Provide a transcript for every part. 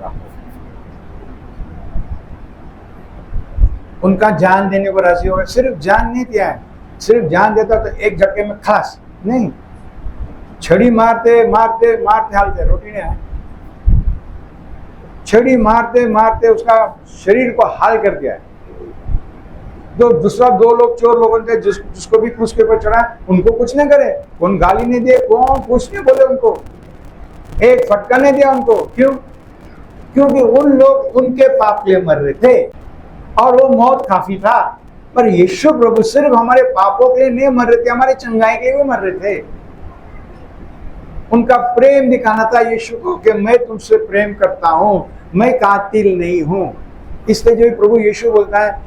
पूरा हो। उनका जान देने को राजी होगा। सिर्फ जान नहीं दिया है, सिर्फ जान देता तो एक झटके में खलास नहीं, छड़ी मारते मारते मारते हालते रोटी नहीं आए, छड़ी मारते मारते उसका शरीर को हाल कर दिया है। दूसरा दो लोग चोर लोगों थे जिसको भी क्रूस के ऊपर चढ़ा, उनको कुछ नहीं करे, कौन गाली नहीं दिए, कौन कुछ नहीं बोले, उनको एक फटका नहीं दिया उनको। क्यों? क्योंकि उन लोग उनके पाप के लिए मर रहे थे और वो मौत काफी था। पर यीशु प्रभु सिर्फ हमारे पापों के लिए नहीं मर रहे थे, हमारे चंगाई के लिए भी मर रहे थे। उनका प्रेम दिखाना था यीशु को कि मैं तुमसे प्रेम करता हूं, मैं कातिल नहीं हूं। इसलिए जो प्रभु यीशु बोलता है,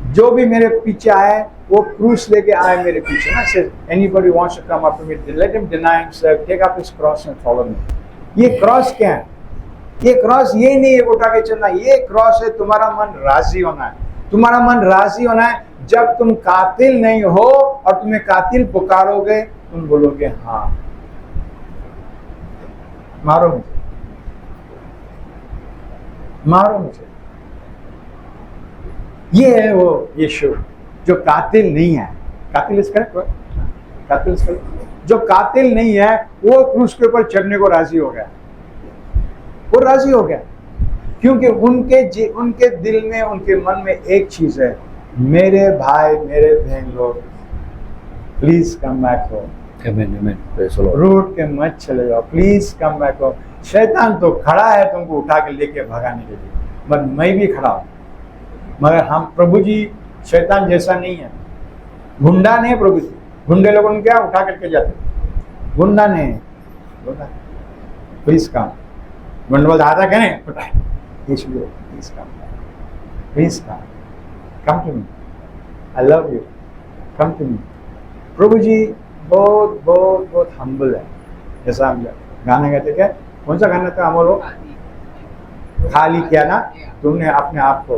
जो भी मेरे पीछे आए वो क्रूस लेके आए मेरे पीछे ना। से anybody wants to come up to me, let him deny himself, take up his cross and follow me. ये क्रॉस क्या है? ये क्रॉस ये नहीं है उठा के चलना, ये क्रॉस है तुम्हारा मन राजी होना है। तुम्हारा मन राजी होना है जब तुम कातिल नहीं हो और तुम्हें कातिल पुकारोगे, तुम बोलोगे हाँ मारो मुझे, मारो मुझे। ये है वो यीशु जो कातिल नहीं है। कातिल इसका कातिल इसका जो कातिल नहीं है वो क्रूस के ऊपर चढ़ने को राजी हो गया, वो राजी हो गया। क्योंकि उनके दिल में, उनके मन में एक चीज है, मेरे भाई मेरे बहन लोग please come back home, route के मत चले जाओ, प्लीज कम बैक होम। शैतान तो खड़ा है तुमको उठा के लेके भगाने के लिए, मगर मैं भी खड़ा हूं। मगर हम प्रभु जी शैतान जैसा नहीं है, गुंडा नहीं है प्रभु जी। गुंडे लोगों ने क्या उठा करके जाते, गुंडा नहीं है, प्लीज कम। गुंडा आधा कहें उठाए, please come, please come to me, I love you, come to me. प्रभु जी बहुत बहुत बहुत हम्बल है। जैसा हम गाना गाते, क्या कौन सा गाना था हम लोग, खाली किया ना तुमने अपने आप को।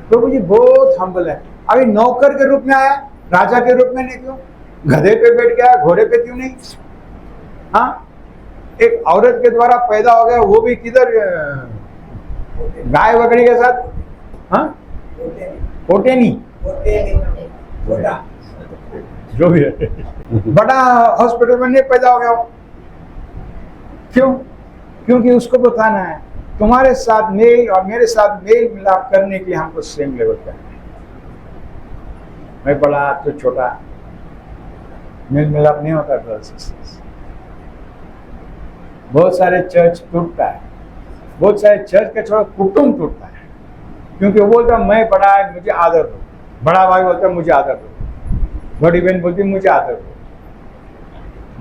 प्रभु जी बहुत हम्बल है। अभी नौकर के रूप में आया, राजा के रूप में नहीं। क्यों? गधे पे बैठ गया, घोड़े पे क्यों नहीं? हाँ, एक औरत के द्वारा पैदा हो गया, वो भी किधर, गाय बकरी के साथ। हाँ, पोटे नहीं, जो भी है, बड़ा हॉस्पिटल में नहीं पैदा हो गया। क्यों? क्योंकि उसको बताना है तुम्हारे साथ मेल और मेरे साथ मेल मिलाप करने के लिए हमको सेम लेवल करना है। मैं बड़ा तो छोटा, मेल मिलाप नहीं होता ब्रदर्स सिस्टर्स। बहुत सारे चर्च टूटता है, बहुत सारे चर्च का छोटा कुटुंब टूटता है। क्योंकि वो बोलता मैं बड़ा है मुझे आदर दो, बड़ा भाई बोलता है मुझे आदर दो, बड़ी बहन बोलती है मुझे आदर दो,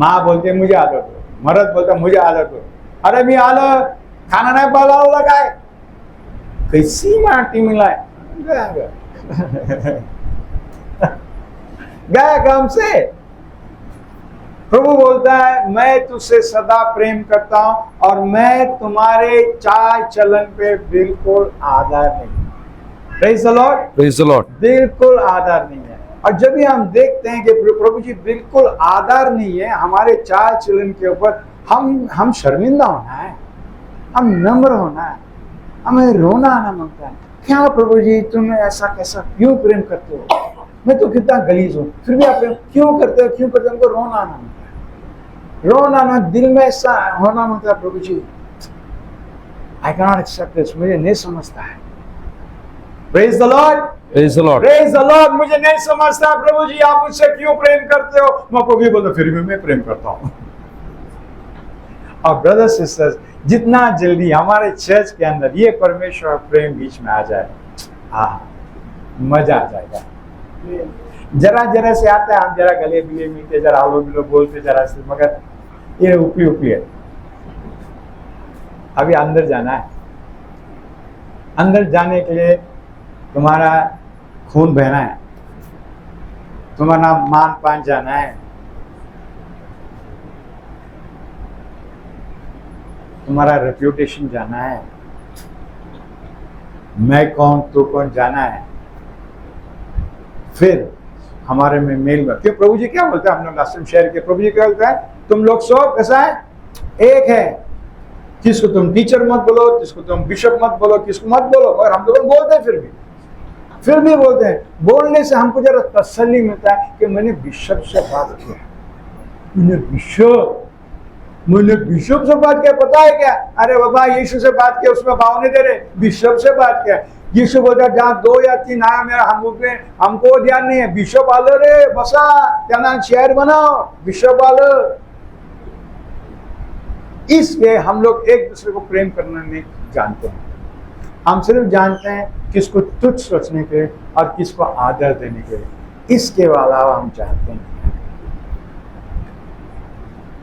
माँ बोलती है मुझे आदर दो, मर्द बोलता है मुझे आदर दो। अरे मी आलं, खाना नहीं बोलावं काय, कैसी माटी मिलाय गया काम से। प्रभु बोलता है मैं तुझसे सदा प्रेम करता हूं और मैं तुम्हारे चाल चलन पे बिल्कुल आधार नहीं। Praise the Lord, praise the Lord. बिल्कुल आधार नहीं है। और जब भी हम देखते हैं कि प्रभु जी बिल्कुल आधार नहीं है हमारे चाल चलन के ऊपर, हम शर्मिंदा होना है, हम नम्र होना है, हमें रोना आना मांगता है। क्या प्रभु जी तुम ऐसा कैसा क्यों प्रेम करते हो? मैं तो कितना गलीज हूँ, फिर भी आप प्रेम क्यों करते हो? क्यों करते हो? हमको रोना आना मांगता है, रोना आना दिल में ऐसा होना मांगता है। प्रभु जी I can not accept this, मुझे नहीं समझता है। Praise the Lord, praise the Lord, praise the Lord. मुझे नहीं समझता प्रभु जी आप मुझसे क्यों प्रेम करते हो? मैं प्रभु जी बोलता फिर भी मैं प्रेम करता हूँ। और ब्रदर्स सिस्टर्स, जितना जल्दी हमारे चर्च के अंदर ये परमेश्वर प्रेम बीच में आ जाए, मजा आ जाएगा। जरा जरा से आता है, हम जरा गले मिले मिलते, जरा आलो मिलो बोलते जरा से, मगर ये ऊपरी ऊपरी है। अभी अंदर जाना है, अंदर जाने के लिए तुम्हारा खून बहना है, तुम्हारा मान पान जाना है, तुम्हारा रेप्यूटेशन जाना है, मैं कौन तू कौन जाना है। फिर हमारे में मेल में, क्यों प्रभु जी क्या बोलते हैं, हम लोग लास्ट टाइम शेयर किया, प्रभु जी क्या बोलता है, तुम लोग सब कैसा है, एक है, किसको तुम टीचर मत बोलो, किसको तुम बिशप मत बोलो, किसको मत बोलो, मगर हम लोग बोलते हैं फिर भी बोलते हैं। बोलने से हमको जरा तसल्ली मिलता है कि मैंने बिशप से बात किया, मैंने बिशप से बात किया। पता है क्या, अरे बाबा यीशु से बात किया, उसमें भाव नहीं दे रहे, बिशप से बात किया। यीशु बोलता है जहाँ 2 या 3 आया मेरा हमको ध्यान नहीं है, बिशप आलो रे बसा, क्या नाम शहर बनाओ, बिशप आलो। इसलिए हम लोग एक दूसरे को प्रेम करने नहीं जानते हैं। हम सिर्फ जानते हैं किसको तुच्छ सोचने के और किसको आदर देने के, इसके अलावा हम जानते हैं।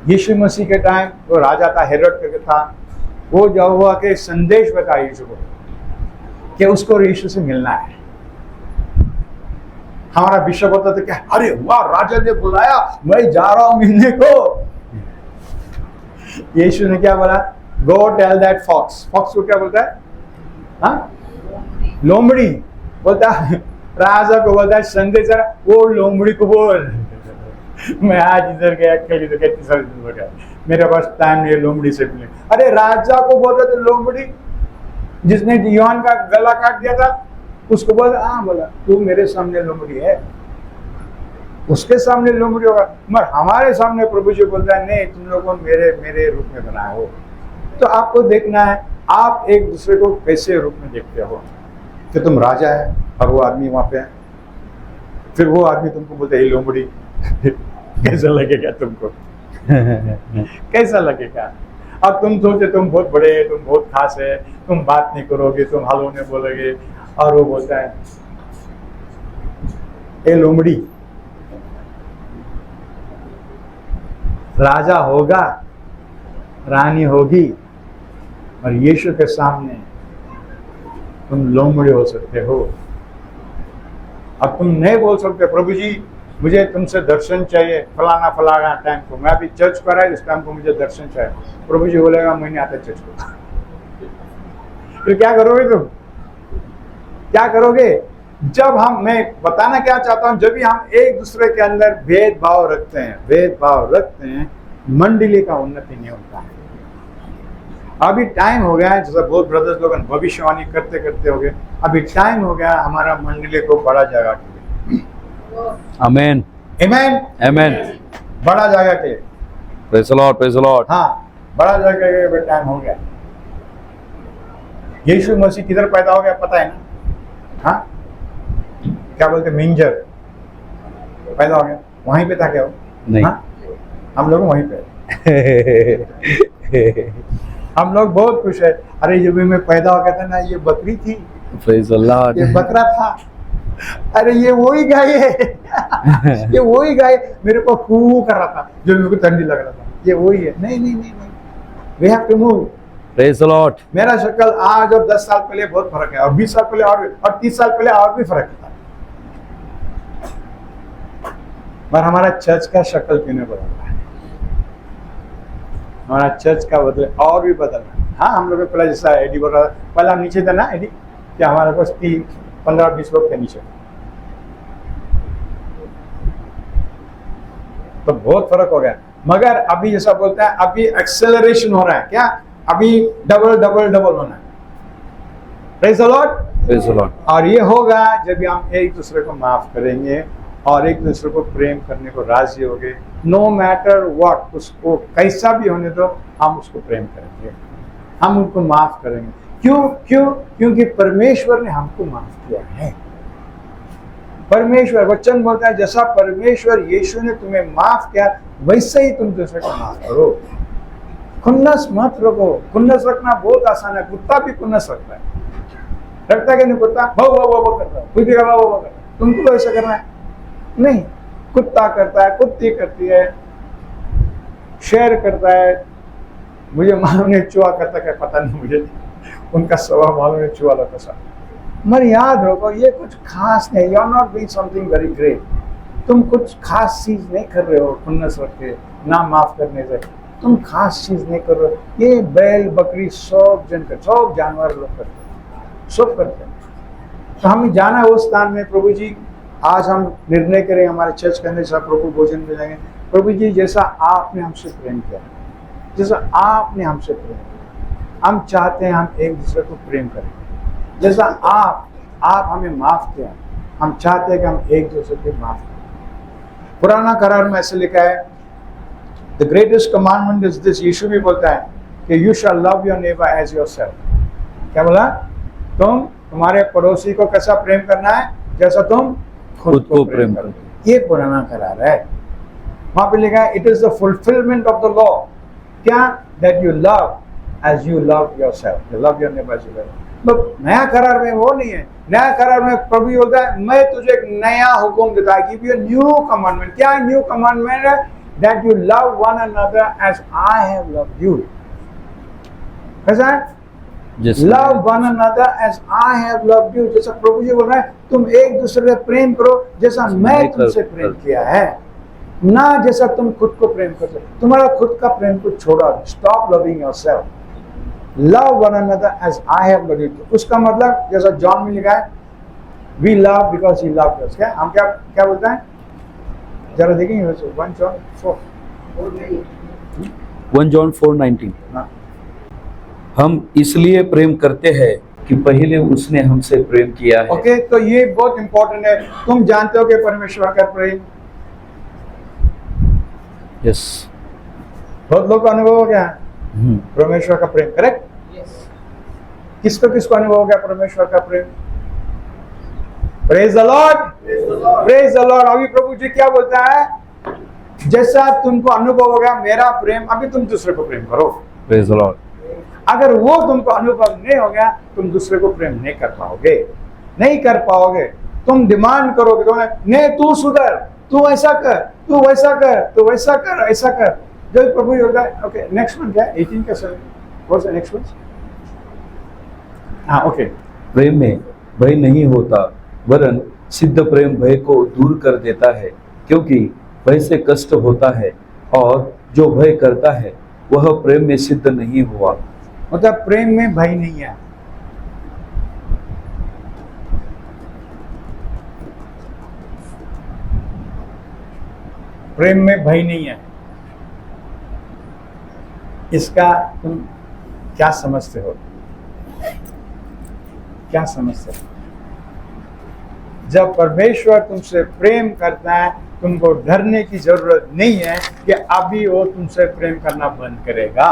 यीशु मसीह के टाइम वो राजा था, हेरोद करके था, वो जब हुआ कि संदेश बताया यीशु को कि उसको यीशु से मिलना है। हमारा बिशप होता था क्या, अरे वाह राजा ने बुलाया, मैं जा रहा हूं मिलने को। यीशु ने क्या बोला, go tell that fox. Fox को क्या बोलता है, हाँ लोमड़ी बोलता है, राजा को बोलता है संदेश वो लोमड़ी को बोल। मैं आज इधर गया कल तो कहती सारी दिन हो गया, मेरे पास टाइम नहीं है लोमड़ी से मिले। अरे राजा को बोल रहे थे लोमड़ी, जिसने यूहन्ना का गला काट दिया था उसको बोला, हाँ बोला तू मेरे सामने लोमड़ी है, उसके सामने लोमड़ी होगा, मगर हमारे सामने प्रभु जी बोलता है नहीं तुम लोगों मेरे रूप में बनाए हो। तो आपको देखना है आप एक दूसरे को कैसे रूप में देखते हो, कि तुम राजा है और वो आदमी वहां पे है, फिर वो आदमी तुमको बोलते है लोमड़ी। कैसा लगेगा तुमको? कैसा लगेगा? और तुम सोचे तुम बहुत बड़े, तुम बहुत खास है, तुम बात नहीं करोगे, तुम हालो नहीं बोलोगे, और वो बोलता है ए लोमड़ी। राजा होगा, रानी होगी, और यीशु के सामने तुम लोमड़ी हो सकते हो। अब तुम नहीं बोल सकते प्रभु जी मुझे तुमसे दर्शन चाहिए फलाना फलाना टाइम को, मैं अभी चर्च पर आया इस टाइम को मुझे दर्शन चाहिए। प्रभु जी बोलेगा मैं नहीं आता चर्च को। फिर क्या करोगे तुम? क्या करोगे? जब मैं बताना क्या चाहता हूं, जब भी हम एक दूसरे के अंदर भेदभाव रखते हैं, मंडली का उन्नति नहीं होता है। अभी टाइम हो गया है, जैसा बहुत ब्रदर्स लोग भविष्यवाणी करते करते हो गए, अभी टाइम हो गया हमारा मंडली को बड़ा जगह के लिए। आमेन आमेन आमेन, बड़ा जगह के, praise the Lord, praise the Lord. हाँ बड़ा जगह के टाइम हो गया। यीशु मसीह किधर पैदा हो गया पता है ना? हाँ क्या बोलते, मिंजर पैदा हो गया, वहीं पे था क्या वो? नहीं। हाँ? हम लोग वहीं पे। हम लोग बहुत खुश है। अरे जब मैं पैदा हो गया था ना, ये बकरी थी, प्रेज़ द लॉर्ड, ये बकरा था, अरे ये वही गाय है। ये वही गाय मेरे को फू कर रहा था, जो मेरे को ठंडी लग रहा था, ये वही है। नहीं नहीं नहीं नहीं, we have to move. Praise the Lord. मेरा शक्ल आज और 10 साल पहले बहुत फर्क है, और 20 साल पहले और 30 साल पहले और भी फर्क था। पर हमारा चर्च का शक्ल क्यों नहीं बदल रहा है? हमारा चर्च का बदले और भी बदल रहा है। हाँ हम लोग पहले जैसा एडी बोल रहा था, पहले हम नीचे थे ना एडी, क्या हमारे पास 15-20 लोग थे नीचे, तो बहुत फर्क हो गया। मगर अभी जैसा बोलता है अभी एक्सेलरेशन हो रहा है, क्या अभी डबल डबल डबल होना है। Praise the Lord, praise the Lord. और ये होगा जब हम एक दूसरे को माफ करेंगे और एक दूसरे को प्रेम करने को राजी होंगे। नो मैटर व्हाट, उसको कैसा भी होने दो, हम उसको प्रेम करेंगे, हम उनको माफ करेंगे। क्योंकि परमेश्वर ने हमको माफ किया है। परमेश्वर वचन बोलता है जैसा परमेश्वर यीशु ने तुम्हें माफ किया वैसे ही तुम दूसरे को माफ करो। खुन्नस मत रखो। खुन्नस रखना बहुत आसान है, कुत्ता भी खुन्नस रखता है, रखता कि नहीं कुत्ता? भाव भाव भाव करता है, कुछ भी भाव भाव करता है। तुमको ऐसा करना है नहीं, कुत्ता करता है, कुत्ती करती है, शेर करता है, मुझे मालूम नहीं चूहा करता क्या, पता नहीं मुझे, उनका स्वभाव मालूम है चूहा लगता सा। मगर याद रखो ये कुछ खास नहीं, you are not doing something very great. तुम कुछ खास चीज नहीं कर रहे हो खुन्नस रख के, ना माफ करने से तुम खास चीज नहीं कर रहे हो। ये बैल बकरी सब जानवर लोग करते हैं, सब करते हैं। तो हमें जाना है उस स्थान में। प्रभु जी आज हम निर्णय करें हमारे चर्च के अंदर सब प्रभु भोजन में जाएंगे। प्रभु जी जैसा आपने हमसे प्रेम किया, जैसा आपने हमसे प्रेम किया, हम चाहते हैं हम एक दूसरे को प्रेम करें, जैसा आप हमें माफ किया, हम चाहते हैं कि हम एक दूसरे को माफ करें। पुराना करार में ऐसे लिखा है, the greatest commandment is this, यीशु भी बोलता है कि you shall love your neighbour as yourself. क्या बोला? तुम्हारे पड़ोसी को कैसा प्रेम करना है? जैसा तुम खुद को प्रेम करो। ये पुराना करार है। वहां पे लिखा है, it is the fulfilment of the law. क्या? That you love as you love yourself, you love your neighbour as yourself. मतलब नया करार में वो नहीं है। नया करार में प्रभु बोलता है, मैं तुझे एक नया हुक्म देता है, गिव यू न्यू कमांडमेंट। क्या न्यू कमांडमेंट है? That you love one another as I have loved you. कैसा है? Love one another as I have loved you. जैसा प्रभु जी बोल रहे हैं, तुम एक दूसरे से प्रेम करो जैसा मैं तुमसे प्रेम किया है, ना जैसा तुम खुद को प्रेम करते। तुम्हारा खुद का प्रेम को छोड़ा, stop loving yourself, love one another as I have loved you. उसका मतलब जैसा जॉन में लिखा है, we love because he loved us. क्या हम क्या बोलते हैं? जरा देखेंगे 1 John 4 1 John 4:19। हम इसलिए प्रेम करते हैं कि पहले उसने हमसे प्रेम किया है। ओके, तो ये बहुत इंपॉर्टेंट है। तुम जानते हो कि परमेश्वर का प्रेम, यस, बहुत लोग को अनुभव हो गया परमेश्वर का प्रेम, करेक्ट? किसको अनुभव हो गया परमेश्वर का प्रेम? Praise the Lord, praise the Lord. अभी प्रभु जी क्या बोलता है? जैसा तुमको अनुभव हो गया मेरा प्रेम, अभी तुम दूसरे को प्रेम करो। Praise the Lord. अगर वो तुमको अनुभव नहीं हो गया, तुम दूसरे को प्रेम नहीं कर पाओगे, नहीं कर पाओगे। तुम डिमांड करोगे, तो नहीं तू सुधर, तू ऐसा कर, तू वैसा कर, तू वैसा कर, ऐसा कर। जब प्रभु होगा, ओके नेक्स्ट वन क्या है? 18 का sir, what's the next one? हाँ, ओके। प्रेम में भय नहीं होता, वरन सिद्ध प्रेम भय को दूर कर देता है, क्योंकि भय से कष्ट होता है, और जो भय करता है वह प्रेम में सिद्ध नहीं हुआ। मतलब प्रेम में भय नहीं है। प्रेम में भय नहीं है। इसका तुम क्या समझते हो? क्या समझते हो? जब परमेश्वर तुमसे प्रेम करता है, तुमको डरने की जरूरत नहीं है कि अभी वो तुमसे प्रेम करना बंद करेगा।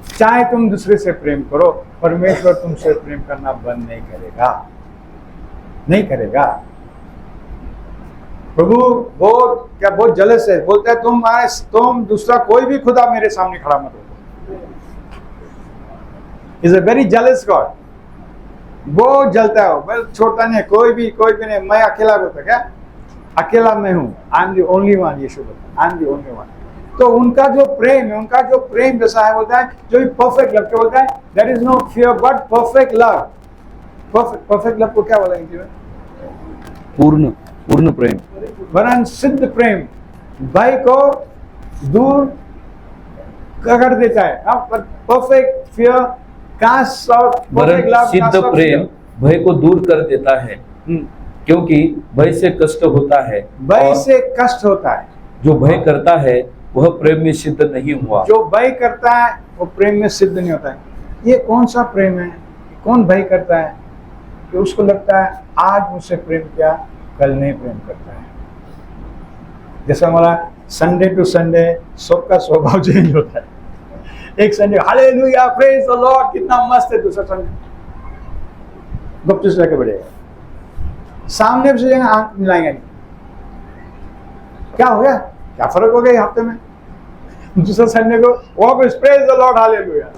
चाहे तुम दूसरे से प्रेम करो, परमेश्वर तुमसे प्रेम करना बंद नहीं करेगा, नहीं करेगा। प्रभु बहुत जलस है, बोलता है तुम दूसरा कोई भी खुदा मेरे सामने खड़ा मत हो। Is a very jealous God. बहुत जलता है, बस छोड़ता नहीं, कोई भी नहीं। मैं अकेला बोलता, क्या अकेला मैं हूं, I am the only one. यीशु बोलता I am the only one. तो उनका जो प्रेम है, उनका जो प्रेम जैसा है, बोलता है जो भी परफेक्ट लव, क्या बोलता है? There is no fear but perfect love. Perfect love को क्या बोला हिंदी में? पूर्ण प्रेम, वरन सिद्ध प्रेम भय को दूर कर देता है। Perfect fear cast out, perfect love सिद्ध प्रेम भय को दूर कर देता है, क्योंकि भय से कष्ट होता है। भय से कष्ट होता है। जो भय करता है वह प्रेम में सिद्ध नहीं हुआ। जो भय करता है वो प्रेम में सिद्ध नहीं होता है। ये कौन सा प्रेम है? कौन भय करता है? कि उसको लगता है आज मुझसे प्रेम किया, कल नहीं प्रेम करता है। जैसा हमारा संडे टू संडे सबका स्वभाव चेंज होता है। एक Sunday hallelujah praise the Lord, कितना मस्त है। दूसरा संडे गुप्त से लेके बढ़ेगा, सामने से आंख मिलाएंगे नहीं। क्या हो गया? क्या फर्क हो गया हफ्ते में? दूसरा संडे को वापस प्रेज द लॉर्ड हालेलुया,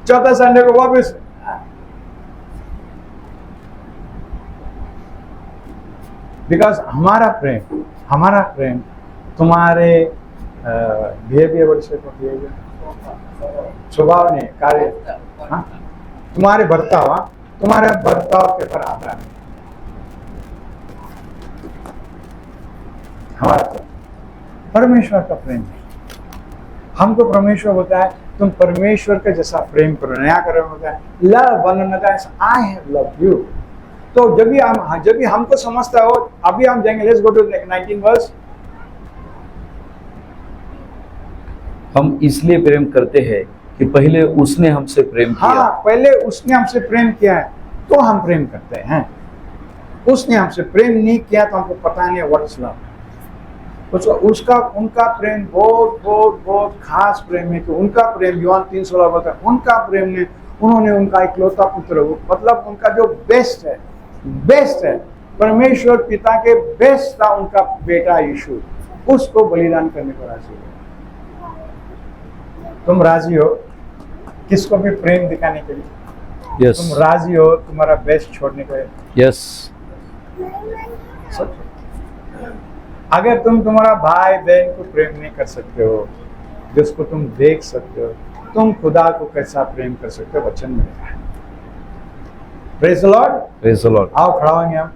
चौथा संडे को वापस। बिकॉज हमारा प्रेम तुम्हारे बिहेवियर से स्वभाव नहीं, कार्य, तुम्हारे बर्ताव, तुम्हारे बर्ताव के पर आधार है हमारा। परमेश्वर का प्रेम है। हमको परमेश्वर होता है तुम परमेश्वर के जैसा प्रेम करो, नया करो, होता है love one another as I have loved you. तो जब भी हमको समझता हो, अभी हम जाएंगे, लेट्स गो टू 19 वर्स। हम इसलिए प्रेम करते हैं कि पहले उसने हमसे प्रेम किया। हाँ, पहले उसने हमसे प्रेम किया है तो हम प्रेम करते हैं। उसने हमसे प्रेम नहीं किया तो हमको पता नहीं व्हाट इज लव। उसका उनका प्रेम बहुत बहुत बहुत खास प्रेम है कि उनका प्रेम यूहन्न 3:16 बोलता है, उनका प्रेम ने उन्होंने उनका इकलौता पुत्र, मतलब उनका जो बेस्ट है, परमेश्वर पिता के बेस्ट था उनका बेटा यीशु, उसको बलिदान करने को राजी हो। तुम राजी हो किसको भी प्रेम दिखाने के लिए? यस, तुम राजी हो तुम्हारा बेस्ट छोड़ने के लिए? यस, सच। अगर तुम तुम्हारा भाई बहन को प्रेम नहीं कर सकते हो, जिसको तुम देख सकते हो, तुम खुदा को कैसा प्रेम कर सकते हो? वचन में लिखा है। Praise the Lord. Praise the Lord. आओ खड़ा होंगे हम।